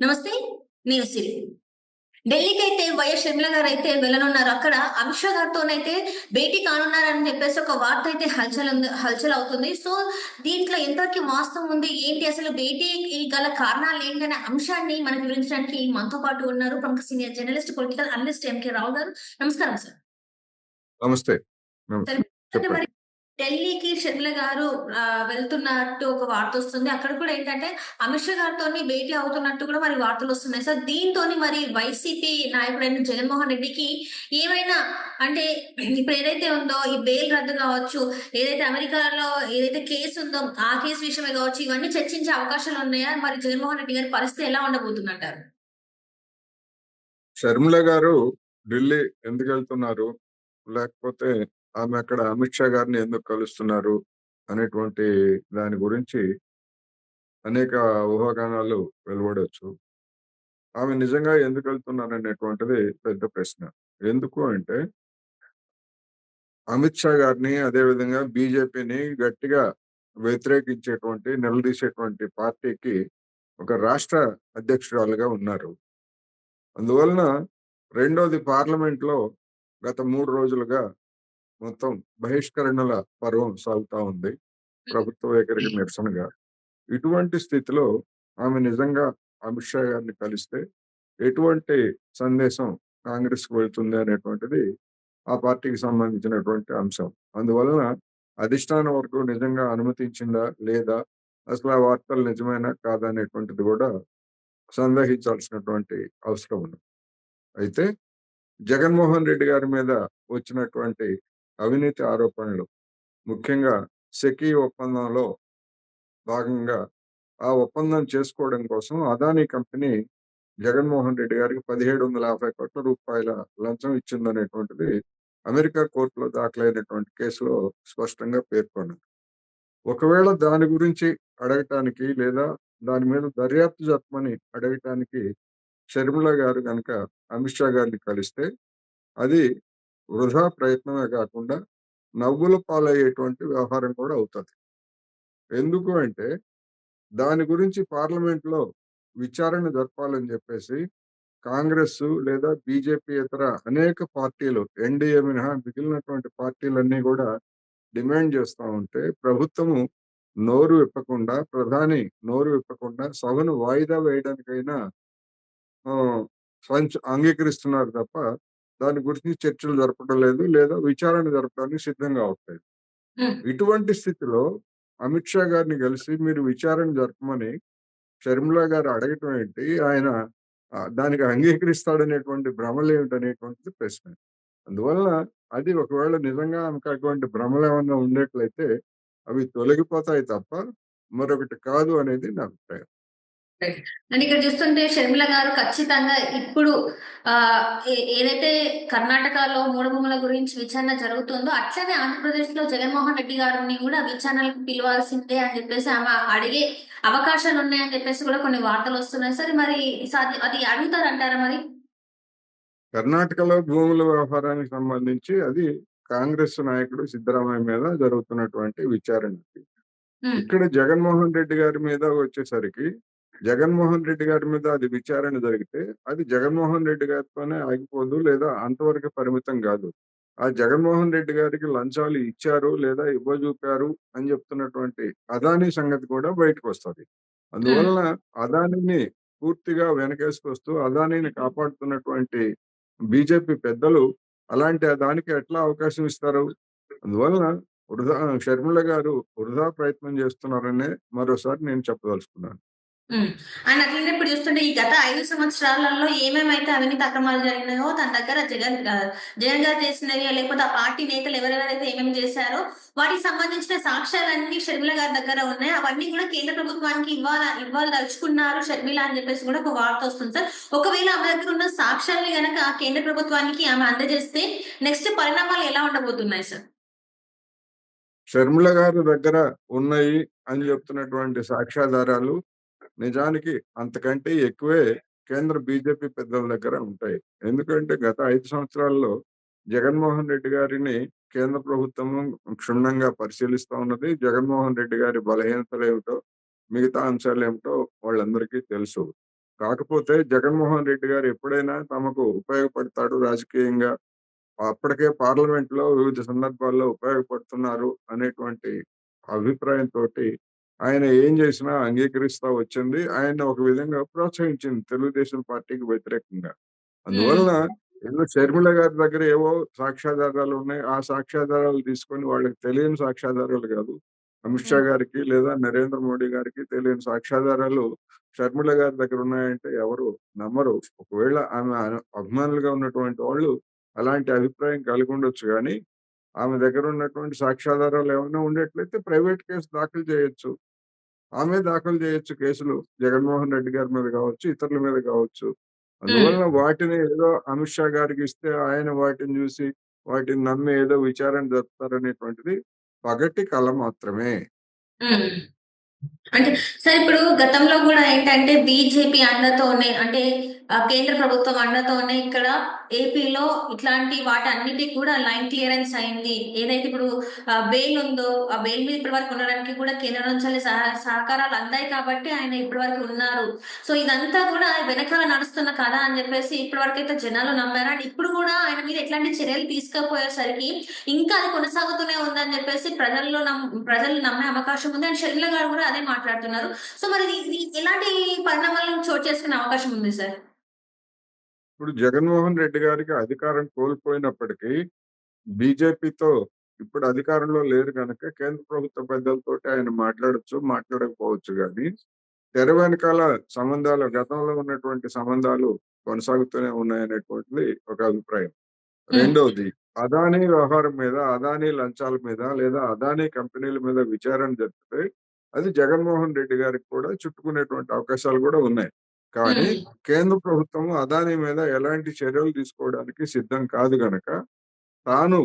నమస్తే. నేను సిరి. ఢిల్లీకైతే వైఎస్ షర్మిల గారైతే వెళ్ళనున్నారు. అక్కడ అమిత్ షా గారితోనైతే భేటీ కానున్నారని చెప్పేసి ఒక వార్త అయితే హల్చల్ అవుతుంది. సో, దీంట్లో ఎంతవరకు వాస్తవం ఉంది? ఏంటి అసలు భేటీకి గల కారణాలేంటనే అంశాన్ని మనకు వివరించడానికి మనతో పాటు ఉన్నారు ప్రముఖ senior journalist, political analyst MK Rao గారు. నమస్కారం సార్. నమస్తే. సరే. అంటే మరి చెప్పండి. ఢిల్లీకి షర్మిల గారు వెళ్తున్నట్టు ఒక వార్తొస్తుంది. అక్కడ కూడా ఏంటంటే అమిత్ షా గారితోని భేటీ అవుతున్నట్టు కూడా మరి వార్తలొస్తున్నాయి సార్. దీంతోని మరి వైసీపీ నాయకుడైన జగన్మోహన్ రెడ్డికి ఏమైనా అంటే ఇప్పుడు ఏదైతే ఉందో ఈ బెయిల్ రద్దు కావచ్చు, ఏదైతే అమెరికాలో ఏదైతే కేస్ ఉందో ఆ కేస్ విషయమే కావచ్చు, ఇవన్నీ చర్చించే అవకాశాలున్నాయా? మరి జగన్మోహన్ రెడ్డి గారి పరిస్థితి ఎలా ఉండబోతుందంటారు? షర్మిల గారు ఢిల్లీ ఎందుకెళ్తున్నారు? లేకపోతే ఆమె అక్కడ అమిత్ షా గారిని ఎందుకు కలుస్తున్నారు? అనేటువంటి దాని గురించి అనేక ఊహాగానాలు వెలువడొచ్చు. ఆమె నిజంగా ఎందుకెళ్తున్నారనేటువంటిది పెద్ద ప్రశ్న. ఎందుకు అంటే అమిత్ షా గారిని అదే విధంగా బీజేపీని గట్టిగా వ్యతిరేకించేటువంటి, నిలదీసేటువంటి పార్టీకి ఒక రాష్ట్ర అధ్యక్షురాలుగా ఉన్నారు. అందువలన రెండోది పార్లమెంట్‌లో గత 3 రోజులుగా మొత్తం బహిష్కరణల పర్వం సాగుతా ఉంది. ప్రభుత్వ వైఖరికి నిరసనగా. ఇటువంటి స్థితిలో ఆమె నిజంగా అమిత్ షా గారిని కలిస్తే ఎటువంటి సందేశం కాంగ్రెస్‌కి వెళ్తుంది అనేటువంటిది ఆ పార్టీకి సంబంధించినటువంటి అంశం. అందువలన అధిష్టానం వరకు నిజంగా అనుమతించిందా? లేదా? అసలు ఆ వార్తలు నిజమేనా? కాదా? అనేటువంటిది గూడా సందేహించాల్సినటువంటి అవసరం ఉంది. అయితే జగన్మోహన్ రెడ్డి గారి మీద వచ్చినటువంటి అవినీతి ఆరోపణలు, ముఖ్యంగా సెకీ ఒప్పందంలో భాగంగా ఆ ఒప్పందం చేసుకోవడం కోసం అదానీ కంపెనీ జగన్మోహన్ రెడ్డి గారికి ₹1750,00,00,000 లంచం ఇచ్చిందనేటువంటిది అమెరికా కోర్టులో దాఖలైనటువంటి కేసులో స్పష్టంగా పేర్కొన్నది. ఒకవేళ దాని గురించి అడగటానికి లేదా దాని మీద దర్యాప్తు జరపమని అడగటానికి షర్మిల గారు గనక అమిత్ షా గారిని కలిస్తే అది వృధా ప్రయత్నమే కాకుండా నవ్వుల పాలయ్యేటువంటి వ్యవహారం కూడా అవుతది. ఎందుకు అంటే దాని గురించి పార్లమెంట్‌లో విచారణ జరపాలని చెప్పేసి కాంగ్రెస్సు లేదా బీజేపీయేతర అనేక పార్టీలు ఎన్‌డీఏ మినహా మిగిలినటువంటి పార్టీలన్నీ గూడా డిమాండ్ చేస్తా ఉంటే ప్రభుత్వము నోరు విప్పకుండా, ప్రధాని నోరు విప్పకుండా సభను వాయిదా వేయడానికైనా ఆహ్, అంగీకరిస్తున్నారు తప్ప, దాని గురించి చర్చలు జరపడం లేదు. లేదా విచారణ జరపడానికి సిద్ధంగా అవ్వట్లేదు. హ్మ్. ఇటువంటి స్థితిలో అమిత్ షా గారిని కలిసి మీరు విచారణ జరపమని షర్మిల గారు అడగటం ఏంటి? ఆయన దానికి అంగీకరిస్తాడనేటువంటి భ్రమలేమిటనేటువంటిది ప్రశ్న. అందువలన అది ఒకవేళ నిజంగా ఆమెకు అటువంటి భ్రమలేమన్నా ఉండేట్లయితే అవి తొలగిపోతాయి తప్ప మరొకటి కాదు అనేది నా అభిప్రాయం. రైట్. అండ్ ఇక్కడ చూస్తుంటే షర్మిల గారు ఖచ్చితంగా ఇప్పుడు ఏదైతే కర్ణాటకలో మూఢభూముల గురించి విచారణ జరుగుతుందో, అట్లనే ఆంధ్రప్రదేశ్‌లో జగన్మోహన్ రెడ్డి గారిని కూడా విచారణకు పిలవాల్సిందే అని చెప్పేసి ఆమె అడిగే అవకాశాలున్నాయని చెప్పేసి కూడా కొన్ని వార్తలొస్తున్నాయి. సరే మరి అది అడుగుతారంటారా మరి? కర్ణాటకలో భూముల వ్యవహారానికి సంబంధించి అది కాంగ్రెస్ నాయకుడు సిద్ధరామయ్య మీద జరుగుతున్నటువంటి విచారణ. హ్మ్. ఇక్కడ జగన్మోహన్ రెడ్డి గారి మీద వచ్చేసరికి, జగన్మోహన్ రెడ్డి గారి మీద అది విచారణ జరిగితే, అది జగన్మోహన్ రెడ్డి గారితోనే ఆగిపోదు లేదా అంతవరకే పరిమితం గాదు. ఆ జగన్మోహన్ రెడ్డి గారికి లంచాలు ఇచ్చారు లేదా ఇవ్వజూపారు అని జెప్తున్నటువంటి అదానీ సంగతి కూడా బయటకొస్తది. హ్మ్. అందువలన అదానీని పూర్తిగా వెనకేసుకొస్తూ అదానీని కాపాడుతున్నటువంటి బీజేపీ పెద్దలు అలాంటి దానికి ఎట్లా అవకాశం ఇస్తారు? అందువలన వృధా షర్మిల గారు వృధా ప్రయత్నం చేస్తున్నారనే మరోసారి నేను చెప్పదలుచుకున్నాను. హ్మ్. అండ్ అట్లనే ఇప్పుడు చూస్తుంటే ఈ గత 5 సంవత్సరాలలో ఏమేమైతే అవినీతి అక్రమాలు జరిగినాయో తన దగ్గర జగన్ గారు చేసినవి లేకపోతే ఆ పార్టీ నేతలు ఎవరెవరైతే ఏమేమి చేశారో వాటికి సంబంధించిన సాక్ష్యాలన్నీ షర్మిల గారి దగ్గర ఉన్నాయి. అవన్నీ కూడా కేంద్ర ప్రభుత్వానికి ఇవ్వదలుచుకున్నారు షర్మిల అని చెప్పేసి కూడా ఒక వార్త వస్తుంది సార్. ఒకవేళ ఆమె దగ్గర ఉన్న సాక్ష్యాల్ని గనక కేంద్ర ప్రభుత్వానికి ఆమె అందజేస్తే నెక్స్ట్ పరిణామాలు ఎలా ఉండబోతున్నాయి సార్? షర్మిల గారి దగ్గర ఉన్నాయి అని చెప్తున్నటువంటి సాక్ష్యాధారాలు నిజానికి అంతకంటే ఎక్కువే కేంద్ర బీజేపీ పెద్దల దగ్గర ఉంటాయి. ఎందుకంటే గత 5 సంవత్సరాల్లో జగన్మోహన్ రెడ్డి గారిని కేంద్ర ప్రభుత్వము క్షుణ్ణంగా పరిశీలిస్తా ఉన్నది. జగన్మోహన్ రెడ్డి గారి బలహీనతలేమిటో, మిగతా అంశాలేమిటో వాళ్ళందరికీ తెలుసు. కాకపోతే జగన్మోహన్ రెడ్డి గారు ఎప్పుడైనా తమకు ఉపయోగపడతాడు రాజకీయంగా, అప్పటికే పార్లమెంట్‌లో వివిధ సందర్భాల్లో ఉపయోగపడుతున్నారు అనేటువంటి అభిప్రాయంతోటి ఆయన ఏం చేసినా అంగీకరిస్తా వచ్చింది. ఆయన్ని ఒక విధంగా ప్రోత్సహించింది తెలుగుదేశం పార్టీకి వ్యతిరేకంగా. హ్మ్. అందువలన ఏదో షర్మిల గారి దగ్గర ఏవో సాక్ష్యాధారాలున్నాయి. ఆ సాక్ష్యాధారాలు తీసుకొని వాళ్ళకి తెలియని సాక్ష్యాధారాలు గాదు. అమిత్ షా హ్మ్. గారికి లేదా నరేంద్ర మోడీ గారికి తెలియని సాక్ష్యాధారాలు షర్మిల గారి దగ్గర ఉన్నాయంటే ఎవరు నమ్మరు. ఒకవేళ ఆమె అభిమానులుగా ఉన్నటువంటి వాళ్ళు అలాంటి అభిప్రాయం కలిగుండొచ్చు గానీ, ఆమె దగ్గర ఉన్నటువంటి సాక్ష్యాధారాలు ఏమన్నా ఉండేట్లయితే ప్రైవేట్ కేస్ దాఖలు చేయొచ్చు. ఆమె దాఖలు చేయొచ్చు కేసులు. జగన్మోహన్ రెడ్డి గారి మీద గావచ్చు, ఇతరుల మీద గావచ్చు. హ్మ్. అందువలన వాటిని ఏదో అమిత్ షా గారికిస్తే ఆయన వాటిని జూసి, వాటిని నమ్మి ఏదో విచారణ జరుపుతారనేటువంటిది పగటి కల మాత్రమే. హ్మ్. అంటే సార్ ఇప్పుడు గతంలో గూడా ఏంటంటే బీజేపీ అండతోనే అంటే కేంద్ర ప్రభుత్వం అండతోనే ఇక్కడ ఏపీలో ఇట్లాంటి వాటన్నిటికి కూడా లైన్ క్లియరెన్స్ అయింది. ఏదైతే ఇప్పుడు బెయిల్ ఉందో, ఆ బెయిల్ మీద ఇప్పటి వరకు ఉండడానికి కూడా కేంద్రం నుంచి సహకారాలు అందాయి కాబట్టి ఆయన ఇప్పటి వరకు ఉన్నారు. సో ఇదంతా కూడా వెనకాల నడుస్తున్న కథ అని చెప్పేసి ఇప్పటి వరకైతే జనాలు నమ్మారు. అండ్ ఇప్పుడు కూడా ఆయన మీద ఎట్లాంటి చర్యలు తీసుకోపోయేసరికి ఇంకా అది కొనసాగుతూనే ఉందని చెప్పేసి ప్రజలు నమ్మే అవకాశం ఉంది. అండ్ షర్మిల గారు కూడా అదే మాట్లాడుతున్నారు. సో మరి ఇది ఎలాంటి పరిణామాలను చోటు చేసుకునే అవకాశం ఉంది సార్? ఇప్పుడు జగన్మోహన్ రెడ్డి గారికి అధికారం కోల్పోయినప్పటికీ బీజేపీతో ఇప్పుడు అధికారంలో లేరు గనక కేంద్ర ప్రభుత్వ పెద్దలతోటి ఆయన మాట్లాడొచ్చు, మాట్లాడకపోవచ్చు గానీ, తెర వెనకాల సంబంధాలు గతంలో ఉన్నటువంటి సంబంధాలు కొనసాగుతూనే ఉన్నాయనేటువంటిది ఒక అభిప్రాయం. హ్మ్. రెండోది అదానీ వ్యవహారం మీద, అదానీ లంచాల మీద లేదా అదానీ కంపెనీల మీద విచారణ జరిపితే అది జగన్మోహన్ రెడ్డి గారికి కూడా చుట్టుకునేటువంటి అవకాశాలు గూడా ఉన్నాయి. కానీ హ్మ్. కేంద్ర ప్రభుత్వం అదానీ మీద ఎలాంటి చర్యలు తీసుకోవడానికి సిద్ధం కాదు గనక, తాను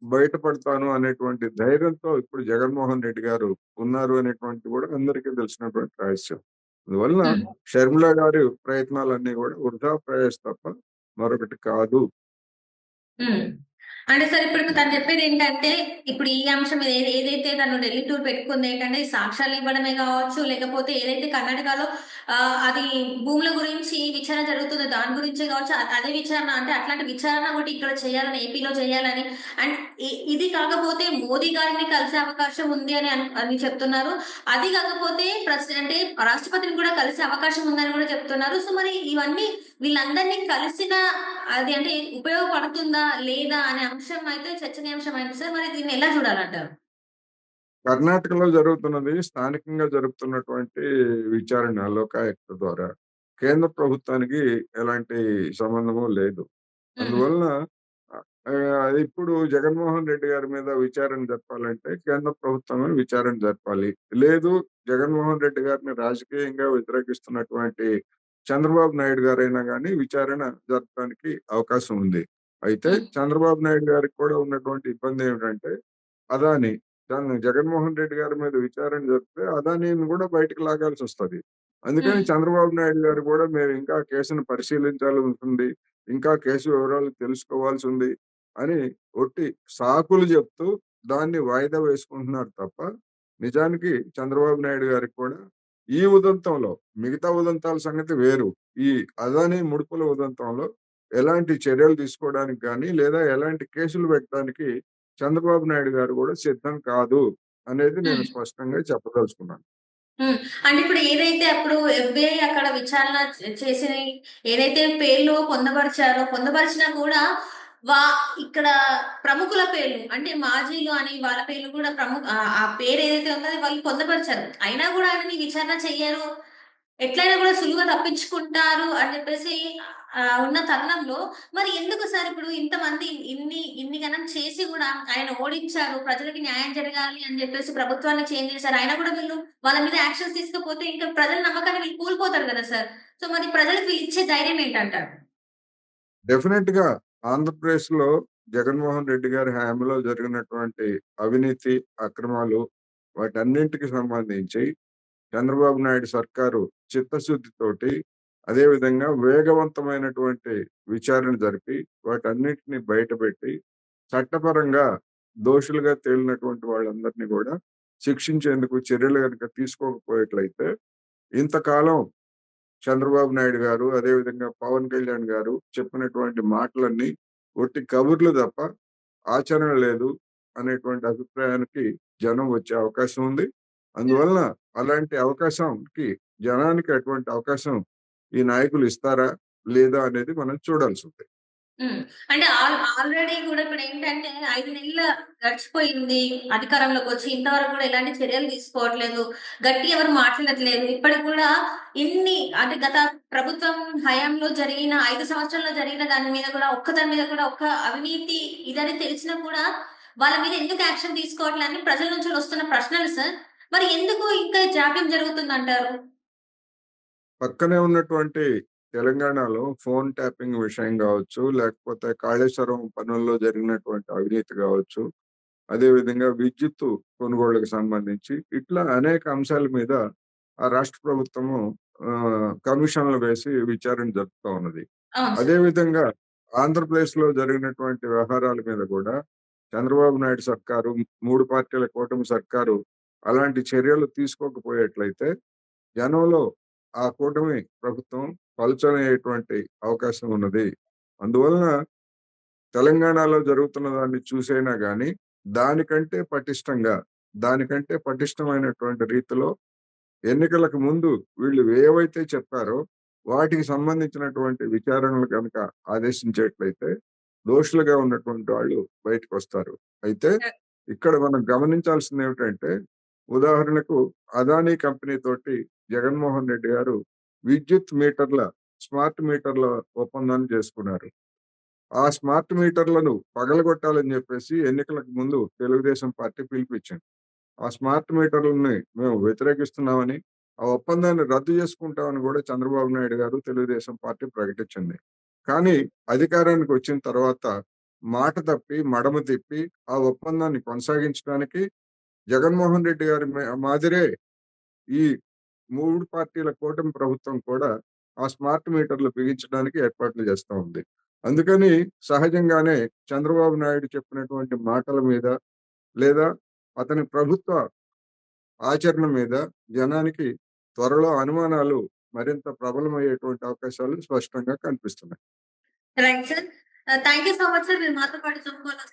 బయటపడతాను అనేటువంటి ధైర్యంతో ఇప్పుడు జగన్మోహన్ రెడ్డి గారు ఉన్నారు అనేటువంటిది గూడా అందరికీ తెలిసినటువంటి రహస్యం. అందువలన హ్మ్. షర్మిల గారి ప్రయత్నాలన్నీ గూడా వృధా ప్రయాస తప్ప మరొకటి కాదు. హ్మ్. అంటే సార్ ఇప్పుడు తను చెప్పేదేంటంటే, ఇప్పుడు ఈ అంశం ఏదైతే తను ఢిల్లీ టూర్ పెట్టుకుందేంటంటే, ఈ సాక్ష్యాలు ఇవ్వడమే గావచ్చు, లేకపోతే ఏదైతే కర్ణాటకలో అది భూముల గురించి విచారణ జరుగుతుందో దాని గురించే గావచ్చు, అదే విచారణ అంటే అట్లాంటి విచారణ ఒకటి ఇక్కడ చేయాలని, ఏపీలో చేయాలని అండ్ ఇది కాకపోతే మోదీ గారిని కలిసే అవకాశం ఉంది అని చెప్తున్నారు. అది కాకపోతే అంటే రాష్ట్రపతిని కూడా కలిసే అవకాశం ఉందని కూడా చెప్తున్నారు. సో మరి ఇవన్నీ వీళ్ళందరినీ కలిసిన అది అంటే ఉపయోగపడుతుందా? లేదా? అనే అంశం అయితే చర్చనీయాంశం అయింది సార్. మరి దీన్ని ఎలా చూడాలంటారు? కర్ణాటకలో జరుగుతున్నది స్థానికంగా జరుపుతున్నటువంటి విచారణ లోకాయుక్త ద్వారా. కేంద్ర ప్రభుత్వానికి ఎలాంటి సంబంధము లేదు. హ్మ్. అందువలన ఇప్పుడు జగన్మోహన్ రెడ్డి గారి మీద విచారణ జరపాలంటే కేంద్ర ప్రభుత్వమే విచారణ జరపాలి. లేదు జగన్మోహన్ రెడ్డి గారిని రాజకీయంగా వ్యతిరేకిస్తున్నటువంటి చంద్రబాబు నాయుడు గారైనా గాని విచారణ జరపడానికి అవకాశం ఉంది. అయితే హ్మ్. చంద్రబాబు నాయుడు గారికి కూడా ఉన్నటువంటి ఇబ్బందేమిటంటే అదాని జగన్మోహన్ రెడ్డి గారి మీద విచారణ జరిపితే అదానీని గూడా బయటికి లాగాల్సొస్తది. అందుకని హ్మ్. చంద్రబాబు నాయుడు గారు గూడా మేము ఇంకా కేసును పరిశీలించాల్సుంది. ఇంకా కేసు వివరాలు తెలుసుకోవాల్సుంది అని ఒట్టి సాకులు జెప్తూ దాన్ని వాయిదా వేసుకుంటున్నారు తప్ప, నిజానికి చంద్రబాబు నాయుడు గారికి కూడా ఈ ఉదంతంలో మిగతా ఉదంతాల సంగతి వేరు. ఈ అదానీ ముడుపుల ఉదంతంలో ఎలాంటి చర్యలు తీసుకోవడానికి గాని, లేదా ఎలాంటి కేసులు పెట్టడానికి చంద్రబాబు నాయుడు గారు గూడా సిద్ధం కాదు అనేది నేను హ్మ్. స్పష్టంగా చెప్పదలుచుకున్నాను. హ్మ్. అంటే ఇప్పుడు ఏదైతే అప్పుడు ఎఫ్‌బీఐ అక్కడ విచారణ చేసి ఏదైతే పేర్లు పొందుపరిచినా కూడా వా ఇక్కడ ప్రముఖుల పేర్లు అంటే మాజీలు అని వాళ్ళ పేర్లు కూడా ఆ పేరు ఏదైతే ఉందో అది వాళ్ళు పొందుపరిచారు. అయినా కూడా ఆయనని విచారణ చెయ్యరు. ఎట్లైనా కూడా సులువుగా తప్పించుకుంటారు అని చెప్పేసి ఉన్న తరుణంలో మరి ఎందుకు సార్ ఇప్పుడు ఇంతమంది ఇన్ని గనం చేసి గూడా ఆయన ఓడించారు. ప్రజలకి న్యాయం జరగాలి అని జెప్పేసి ప్రభుత్వాన్ని చేంజ్ చేశారు. అయినా గూడా వీళ్ళు వాళ్ళ మీద యాక్షన్స్ తీసుకోపోతే ఇంకా ప్రజల నమ్మకాన్ని వీళ్ళు కోల్పోతారు గదా సార్! సో మరి ప్రజలకు వీళ్ళిచ్చే ధైర్యం ఏంటంటారు? డెఫినెట్‌గా ఆంధ్రప్రదేశ్‌లో జగన్మోహన్ రెడ్డి గారి హయాంలో జరిగినటువంటి అవినీతి, అక్రమాలు వాటన్నింటికి సంబంధించి చంద్రబాబు నాయుడు సర్కారు చిత్తశుద్ధితోటి, అదే విధంగా వేగవంతమైనటువంటి విచారణ జరిపి, వాటన్నిటిని బయటపెట్టి, చట్టపరంగా దోషులుగా తేలినటువంటి వాళ్ళందరినీ గూడా శిక్షించేందుకు చర్యలు గనుక తీసుకోకపోయేట్లయితే, ఇంతకాలం చంద్రబాబు నాయుడు గారు, అదేవిధంగా పవన్ కళ్యాణ్ గారు చెప్పినటువంటి మాటలన్నీ ఒట్టి కబుర్లు తప్ప ఆచరణ లేదు అనేటువంటి అభిప్రాయానికి జనం వచ్చే అవకాశం ఉంది. అందువలన అలాంటి అవకాశంకి జనానికి అటువంటి అవకాశం ఈ నాయకులు ఇస్తారా? లేదా? అనేది మనం చూడాల్సుంది. హ్మ్. అంటే ఆల్రెడీ గూడా ఇప్పుడేంటంటే 5 నెలలు గడిచిపోయింది. అధికారంలోకొచ్చి ఇంతవరకు గూడా ఎలాంటి చర్యలు తీసుకోవట్లేదు. గట్టిగా ఎవరు మాట్లాడట్లేదు. ఇప్పటికి కూడా ఇన్ని అంటే గత ప్రభుత్వం హయాంలో జరిగిన 5 సంవత్సరాల్లో జరిగిన దాని మీద కూడా దాని మీద కూడా ఒక్క అవినీతి ఇదని తెలిసినా కూడా వాళ్ళ మీద ఎందుకు యాక్షన్ తీసుకోవట్లే అని ప్రజల నుంచి వస్తున్న ప్రశ్నలు సార్. మరి ఎందుకు ఇంకా జాప్యం జరుగుతుందంటారు? పక్కనే ఉన్నటువంటి తెలంగాణలో ఫోన్ ట్యాపింగ్ విషయం గావచ్చు, లేకపోతే కాళేశ్వరం పనుల్లో జరిగినటువంటి అవినీతి గావచ్చు, అదేవిధంగా విద్యుత్తు కొనుగోళ్లకు సంబంధించి ఇట్లా అనేక అంశాల మీద ఆ రాష్ట్ర ప్రభుత్వము కమిషన్లు వేసి విచారణ జరుపుతా ఉన్నది. అవును సార్. అదేవిధంగా ఆంధ్రప్రదేశ్‌లో జరిగినటువంటి వ్యవహారాల మీద గూడా చంద్రబాబు నాయుడు సర్కారు, 3 పార్టీల కూటమి సర్కారు అలాంటి చర్యలు తీసుకోకపోయేట్లయితే జనంలో ఆ కూటమి ప్రభుత్వం పల్చనయ్యేటువంటి అవకాశం ఉన్నది. అందువలన తెలంగాణలో జరుగుతున్న దాన్ని చూసైనా గాని, దానికంటే పటిష్టంగా, దానికంటే పటిష్టమైనటువంటి రీతిలో ఎన్నికలకు ముందు వీళ్ళు ఏవైతే చెప్పారో, వాటికి సంబంధించినటువంటి విచారణలు గనక ఆదేశించేట్లయితే, దోషులుగా ఉన్నటువంటి వాళ్ళు బయటకొస్తారు. అయితే ఇక్కడ మనం గమనించాల్సిందేమిటంటే, ఉదాహరణకు అదానీ కంపెనీ తోటి జగన్మోహన్ రెడ్డి గారు విద్యుత్ మీటర్ల, స్మార్ట్ మీటర్ల ఒప్పందాన్ని చేసుకున్నారు. ఆ స్మార్ట్ మీటర్లను పగలగొట్టాలని జెప్పేసి ఎన్నికలకు ముందు తెలుగుదేశం పార్టీ పిలుపిచ్చింది. ఆ స్మార్ట్ మీటర్లని మేము వ్యతిరేకిస్తున్నామని, ఆ ఒప్పందాన్ని రద్దు చేసుకుంటామని గూడా చంద్రబాబు నాయుడు గారు, తెలుగుదేశం పార్టీ ప్రకటించింది. కానీ అధికారానికి వచ్చిన తర్వాత మాట తప్పి, మడమ తిప్పి ఆ ఒప్పందాన్ని కొనసాగించడానికి జగన్మోహన్ రెడ్డి గారి మాదిరే ఈ 3 పార్టీల కూటమి ప్రభుత్వం కూడా ఆ స్మార్ట్ మీటర్లు బిగించడానికి ఏర్పాట్లు చేస్తా ఉంది. అందుకని సహజంగానే చంద్రబాబు నాయుడు చెప్పినటువంటి మాటల మీద లేదా అతని ప్రభుత్వ ఆచరణ మీద జనానికి త్వరలో అనుమానాలు మరింత ప్రబలమయ్యేటువంటి అవకాశాలు స్పష్టంగా కనిపిస్తున్నాయి. Right sir. Thank you so much sir. మీరు మాతో పాటు